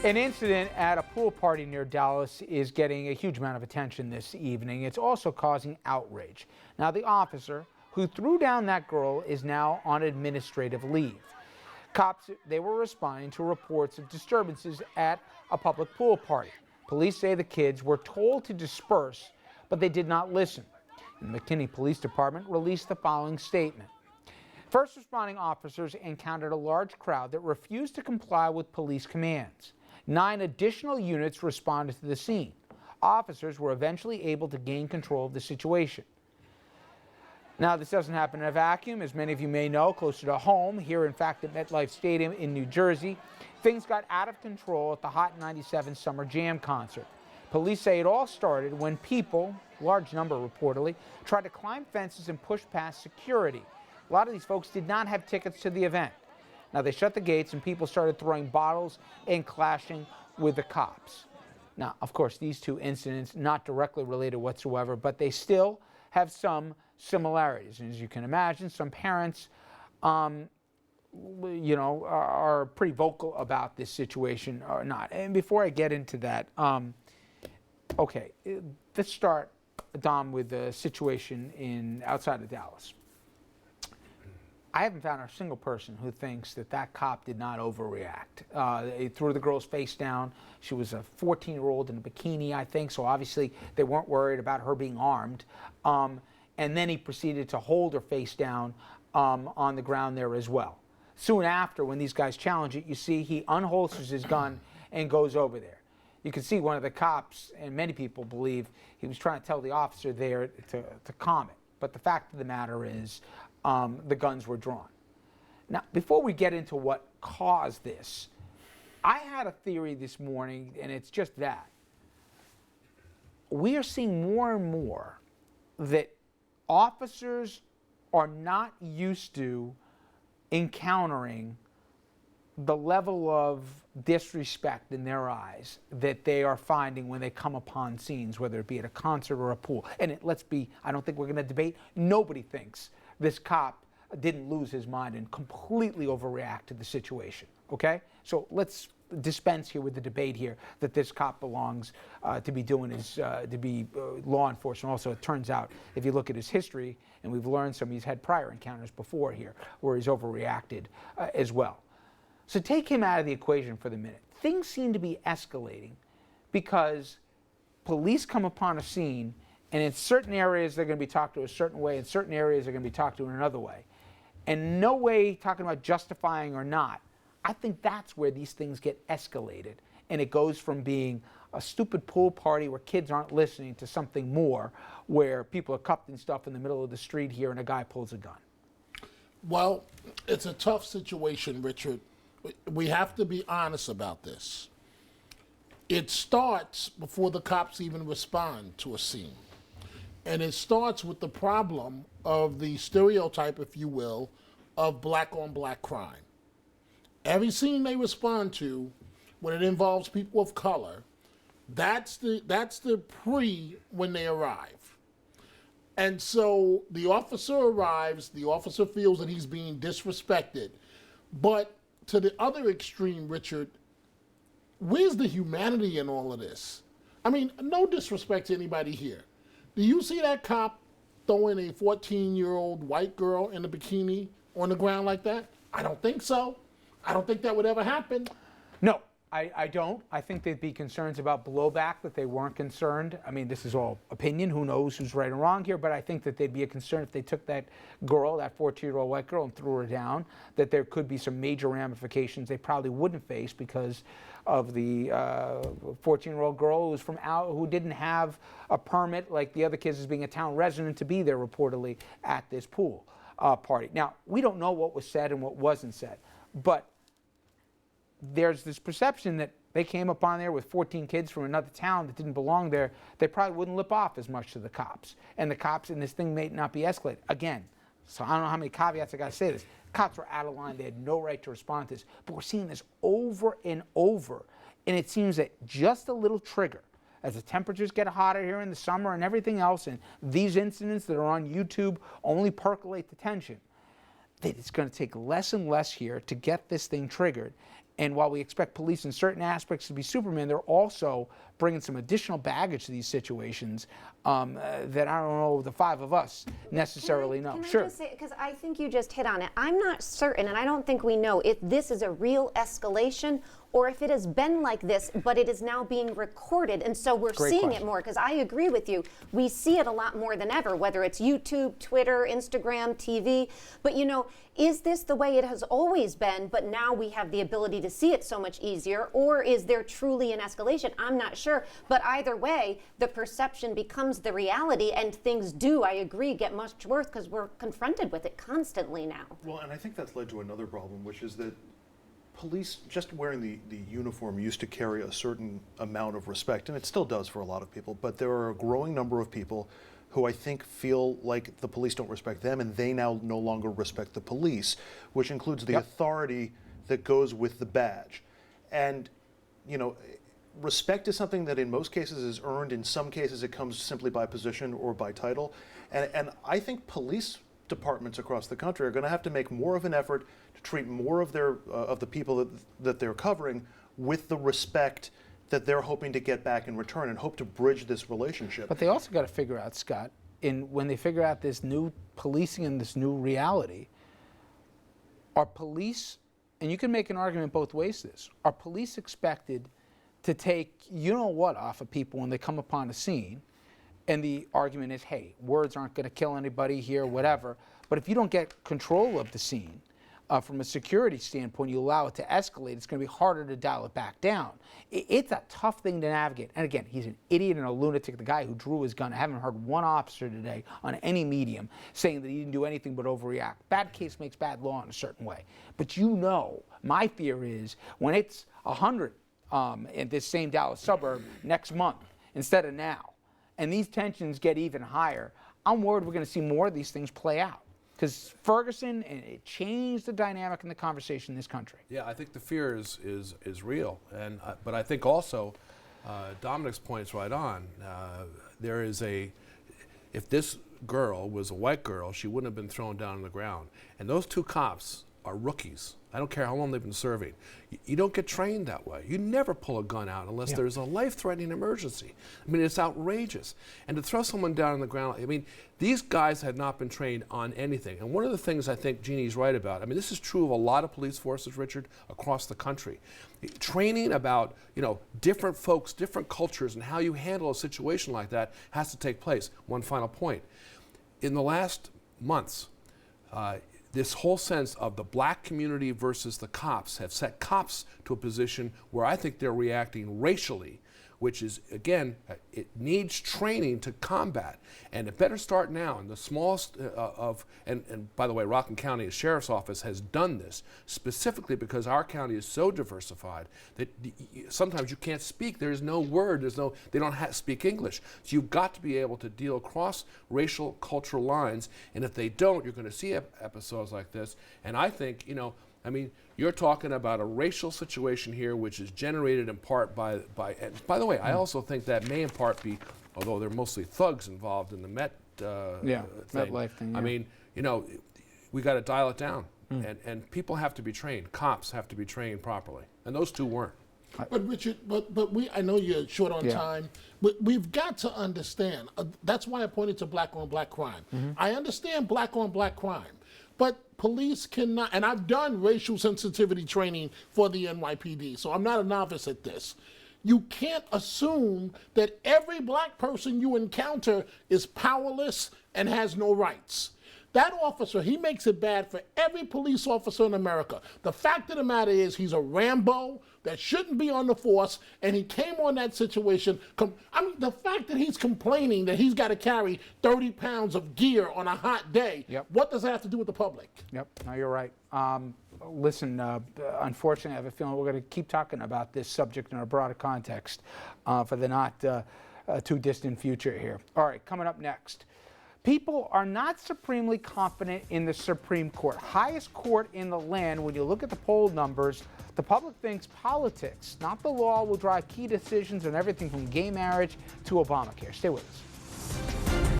An incident at a pool party near Dallas is getting a huge amount of attention this evening. It's also causing outrage. Now, the officer who threw down that girl is now on administrative leave. Cops, they were responding to reports of disturbances at a public pool party. Police say the kids were told to disperse, but they did not listen. And the McKinney Police Department released the following statement. First responding officers encountered a large crowd that refused to comply with police commands. 9 additional units responded to the scene. Officers were eventually able to gain control of the situation. Now, this doesn't happen in a vacuum. As many of you may know, closer to home, here in fact at MetLife Stadium in New Jersey, things got out of control at the Hot 97 Summer Jam concert. Police say it all started when people, large number reportedly, tried to climb fences and push past security. A lot of these folks did not have tickets to the event. Now, they shut the gates and people started throwing bottles and clashing with the cops. Now, of course, these two incidents not directly related whatsoever, but they still have some similarities. And as you can imagine, some parents, are pretty vocal about this situation or not. And before I get into that, okay, let's start, Dom, with the situation outside of Dallas. I haven't found a single person who thinks that cop did not overreact. He threw the girl's face down. She was a 14-year-old in a bikini, I think, so obviously they weren't worried about her being armed. And then he proceeded to hold her face down on the ground there as well. Soon after, when these guys challenge it, you see he unholsters his gun and goes over there. You can see one of the cops, and many people believe he was trying to tell the officer there to calm it. But the fact of the matter is, the guns were drawn. Now, before we get into what caused this, I had a theory this morning, and it's just that. We are seeing more and more that officers are not used to encountering the level of disrespect in their eyes that they are finding when they come upon scenes, whether it be at a concert or a pool. And I don't think we're going to debate. Nobody thinks this cop didn't lose his mind and completely overreact to the situation, okay? So let's dispense here with the debate here that this cop belongs to be doing to be law enforcement. Also, it turns out, if you look at his history, and we've learned he's had prior encounters before here where he's overreacted as well. So take him out of the equation for the minute. Things seem to be escalating because police come upon a scene, and in certain areas they're going to be talked to a certain way, in certain areas they're going to be talked to in another way. And no way talking about justifying or not. I think that's where these things get escalated. And it goes from being a stupid pool party where kids aren't listening to something more, where people are cuffed and stuff in the middle of the street here and a guy pulls a gun. Well, it's a tough situation, Richard. We have to be honest about this. It starts before the cops even respond to a scene. And it starts with the problem of the stereotype, if you will, of black-on-black crime. Every scene they respond to, when it involves people of color, that's the pre when they arrive. And so the officer arrives, the officer feels that he's being disrespected. But to the other extreme, Richard, where's the humanity in all of this? I mean, no disrespect to anybody here. Do you see that cop throwing a 14-year-old white girl in a bikini on the ground like that? I don't think so. I don't think that would ever happen. No, I don't. I think there'd be concerns about blowback that they weren't concerned. I mean, this is all opinion. Who knows who's right or wrong here? But I think that there'd be a concern if they took that girl, that 14-year-old white girl, and threw her down, that there could be some major ramifications they probably wouldn't face because of the 14-year-old girl who didn't have a permit like the other kids as being a town resident to be there reportedly at this pool party. Now, we don't know what was said and what wasn't said, but there's this perception that they came upon there with 14 kids from another town that didn't belong there. They probably wouldn't lip off as much to the cops. And the cops in this thing may not be escalated. Again, so I don't know how many caveats I got to say this. Cops were out of line. They had no right to respond to this. But we're seeing this over and over. And it seems that just a little trigger, as the temperatures get hotter here in the summer and everything else, and these incidents that are on YouTube only percolate the tension, that it's going to take less and less here to get this thing triggered. And while we expect police in certain aspects to be Superman, they're also bringing some additional baggage to these situations that I don't know the five of us necessarily know. Can I Sure. just say, because I think you just hit on it. I'm not certain, and I don't think we know if this is a real escalation or if it has been like this, but it is now being recorded, and so we're Great seeing question. it more. Because I agree with you, we see it a lot more than ever, whether it's YouTube, Twitter, Instagram, TV. But you know, is this the way it has always been, but now we have the ability to see it so much easier, or is there truly an escalation? I'm not sure, but either way, the perception becomes the reality, and things do, I agree, get much worse because we're confronted with it constantly now. Well, and I think that's led to another problem, which is that police, just wearing the uniform, used to carry a certain amount of respect, and it still does for a lot of people, but there are a growing number of people who I think feel like the police don't respect them, and they now no longer respect the police, which includes the authority that goes with the badge. And, you know, respect is something that in most cases is earned. In some cases it comes simply by position or by title. And I think police departments across the country are going to have to make more of an effort to treat more of the people that they're covering with the respect that they're hoping to get back in return, and hope to bridge this relationship. But they also got to figure out, Scott, when they figure out this new policing and this new reality, are police, and you can make an argument both ways to this, are police expected to take you-know-what off of people when they come upon a scene? And the argument is, hey, words aren't going to kill anybody here, whatever. But if you don't get control of the scene, from a security standpoint, you allow it to escalate, it's going to be harder to dial it back down. It's a tough thing to navigate. And again, he's an idiot and a lunatic, the guy who drew his gun. I haven't heard one officer today on any medium saying that he didn't do anything but overreact. Bad case makes bad law in a certain way. But you know, my fear is when it's 100 in this same Dallas suburb next month instead of now, and these tensions get even higher, I'm worried we're going to see more of these things play out. Because Ferguson, and it changed the dynamic in the conversation in this country. Yeah, I think the fear is real, and but I think also Dominic's point's right on. There is if this girl was a white girl, she wouldn't have been thrown down on the ground. And those two cops are rookies. I don't care how long they've been serving. You don't get trained that way. You never pull a gun out unless there's a life-threatening emergency. I mean, it's outrageous. And to throw someone down on the ground, I mean, these guys had not been trained on anything. And one of the things I think Jeannie's right about, I mean, this is true of a lot of police forces, Richard, across the country. Training about, you know, different folks, different cultures, and how you handle a situation like that has to take place. One final point. In the last months, this whole sense of the black community versus the cops have set cops to a position where I think they're reacting racially, which is, again, it needs training to combat. And it better start now. And the smallest and by the way, Rockland County Sheriff's Office has done this specifically because our county is so diversified that sometimes you can't speak. There's no word. They don't speak English. So you've got to be able to deal across racial, cultural lines. And if they don't, you're going to see episodes like this. And I think, you know, I mean, you're talking about a racial situation here, which is generated in part by and by the way, I also think that may in part be, although they're mostly thugs involved in the Met MetLife thing. Yeah. I mean, you know, we got to dial it down, and people have to be trained. Cops have to be trained properly, and those two weren't. But Richard, I know you're short on time, but we've got to understand. That's why I pointed to black on black crime. I understand black on black crime, but police cannot, and I've done racial sensitivity training for the NYPD, so I'm not a novice at this. You can't assume that every black person you encounter is powerless and has no rights. That officer, he makes it bad for every police officer in America. The fact of the matter is he's a Rambo that shouldn't be on the force, and he came on that situation. I mean, the fact that he's complaining that he's got to carry 30 pounds of gear on a hot day, what does that have to do with the public? Yep, no, you're right. Listen, unfortunately, I have a feeling we're going to keep talking about this subject in a broader context for the not too distant future here. All right, coming up next. People are not supremely confident in the Supreme Court, highest court in the land. When you look at the poll numbers, the public thinks politics, not the law, will drive key decisions on everything from gay marriage to Obamacare. Stay with us.